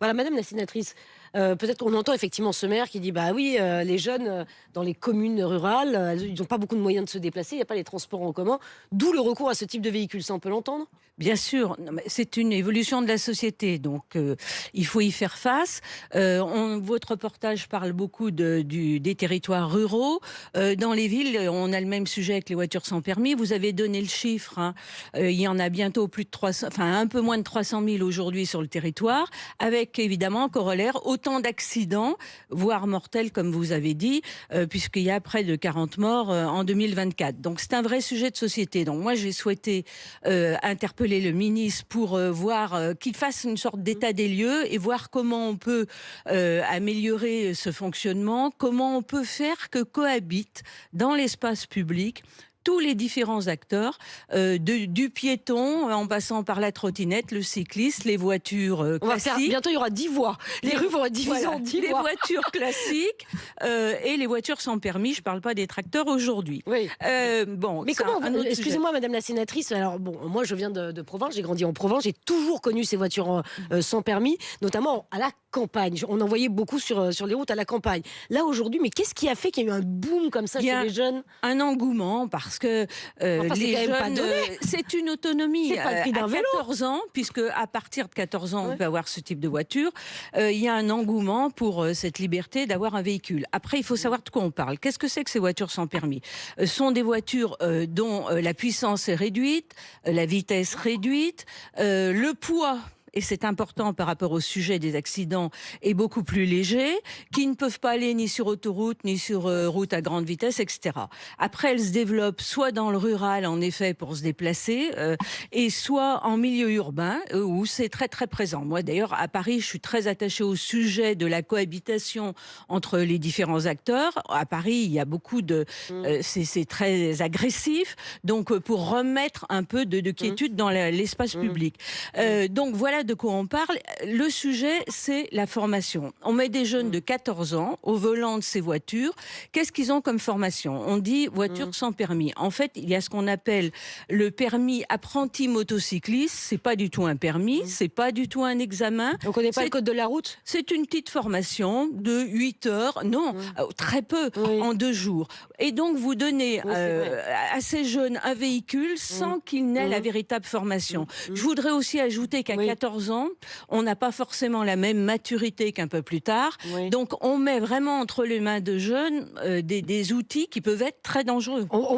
Voilà, madame la sénatrice, peut-être qu'on entend effectivement ce maire qui dit: «Bah oui, les jeunes, dans les communes rurales, ils n'ont pas beaucoup de moyens de se déplacer, il y a pas les transports en commun», d'où le recours à ce type de véhicule. Ça, on peut l'entendre? Bien sûr, non, mais c'est une évolution de la société, donc il faut y faire face. Votre reportage parle beaucoup des territoires ruraux. Dans les villes, on a le même sujet avec les voitures sans permis. Vous avez donné le chiffre, hein. Il y en a bientôt plus de 300, enfin un peu moins de 300 000 aujourd'hui sur le territoire, avec évidemment en corollaire autant d'accidents, voire mortels comme vous avez dit, puisqu'il y a près de 40 morts en 2024. Donc c'est un vrai sujet de société. Donc moi j'ai souhaité interpeller le ministre pour voir qu'il fasse une sorte d'état des lieux et voir comment on peut améliorer ce fonctionnement, comment on peut faire que cohabitent dans l'espace public tous les différents acteurs, du piéton en passant par la trottinette, le cycliste, les voitures On va faire classiques. bientôt, il y aura 10 voies. Les rues vont être divisées Voilà, en 10 les voies. voitures classiques et les voitures sans permis. Je ne parle pas des tracteurs aujourd'hui. Oui. Bon, Mais c'est comment un autre sujet. excusez-moi madame la sénatrice, alors bon, moi je viens de Provence, j'ai grandi en Provence, j'ai toujours connu ces voitures sans permis, notamment à la campagne. On en voyait beaucoup sur les routes à la campagne. Là aujourd'hui, mais qu'est-ce qui a fait qu'il y a eu un boom comme ça Il y chez a les jeunes? un engouement parce que Enfin, c'est les quand même pas jeunes, donné. c'est une autonomie C'est pas le prix d'un à vélo. 14 ans, puisque à partir de 14 ans, on Ouais. peut avoir ce type de voiture. Il y a un engouement pour cette liberté d'avoir un véhicule. Après, il faut savoir de quoi on parle. Qu'est-ce que c'est que ces voitures sans permis? Ce sont des voitures dont la puissance est réduite, la vitesse réduite, le poids. Et c'est important par rapport au sujet des accidents, est beaucoup plus léger, qui ne peuvent pas aller ni sur autoroute, ni sur route à grande vitesse, etc. Après, elles se développent soit dans le rural, en effet, pour se déplacer, et soit en milieu urbain, où c'est très très présent. Moi, d'ailleurs, à Paris, je suis très attachée au sujet de la cohabitation entre les différents acteurs. À Paris, il y a beaucoup de... Mmh. c'est très agressif, donc pour remettre un peu de quiétude dans l'espace Mmh. public. Donc voilà de quoi on parle. Le sujet, c'est la formation. On met des jeunes de 14 ans au volant de ces voitures. Qu'est-ce qu'ils ont comme formation? On dit voiture sans permis. En fait, il y a ce qu'on appelle le permis apprenti motocycliste. C'est pas du tout un permis, c'est pas du tout un examen. On connaît pas le C'est code de la route? c'est une petite formation de 8 heures, non, très peu, Oui. en 2 jours. Et donc, vous donnez Oui, c'est vrai. à ces jeunes un véhicule sans qu'ils n'aient la véritable formation. Je voudrais aussi ajouter qu'à Oui. 14 ans, on n'a pas forcément la même maturité qu'un peu plus tard. Oui. Donc, on met vraiment entre les mains de jeunes des outils qui peuvent être très dangereux. On